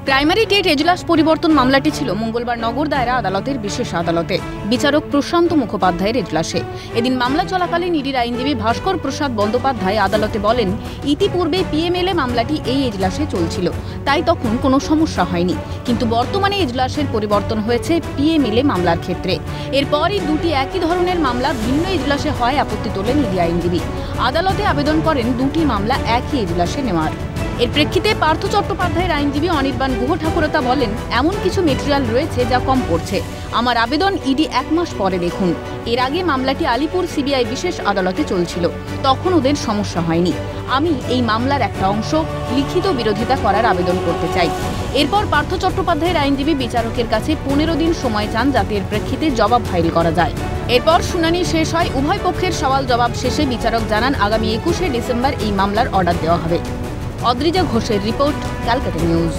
Primary TET এজলাস পরিবর্তন মামলাটি ছিল মঙ্গলবার নগর দায়রা আদালতের বিশেষ আদালতে বিচারক প্রশান্ত মুখোপাধ্যায়ের এজলাসে। এদিন মামলা চলাকালীন ইডির আইনজীবী ভাস্কর প্রসাদ বন্দ্যোপাধ্যায় আদালতে বলেন, ইতিপূর্বে পিএমএলএ মামলাটি এই এজলাসে চলছিল, তাই তখন কোনো সমস্যা হয়নি, কিন্তু বর্তমানে এজলাসের পরিবর্তন হয়েছে পিএমএলএ মামলার ক্ষেত্রে। এরপরই দুটি একই ধরনের মামলা ভিন্ন এজলাসে হয় আপত্তি তোলেন ইডি আইনজীবী। আদালতে আবেদন করেন দুটি মামলা একই এজলাসে নেওয়ার। এর প্রেক্ষিতে পার্থ চট্টোপাধ্যায়ের আইনজীবী অনির্বাণ গুহ ঠাকুরতা বলেন, এমন কিছু মেটেরিয়াল রয়েছে যা কম পড়ছে। আমার আবেদন ইডি 1 মাস পরে দেখুন। এর আগে মামলাটি আলিপুর সিবিআই বিশেষ আদালতে চলছিল, তখন ওদের সমস্যা হয়নি। আমি এই মামলার একটা অংশ লিখিত বিরোধিতা করার আবেদন করতে চাই। এরপর পার্থ চট্টোপাধ্যায়ের আইনজীবী বিচারকের কাছে 15 দিন সময় চান, যাতে এর প্রেক্ষিতে জবাব ফাইল করা যায়। এরপর শুনানি শেষ হয়। উভয় পক্ষের সওয়াল জবাব শেষে বিচারক জানান, আগামী 21শে ডিসেম্বর এই মামলার অর্ডার দেওয়া হবে। অদ্রিজা ঘোষের রিপোর্ট, ক্যালকাটা নিউজ।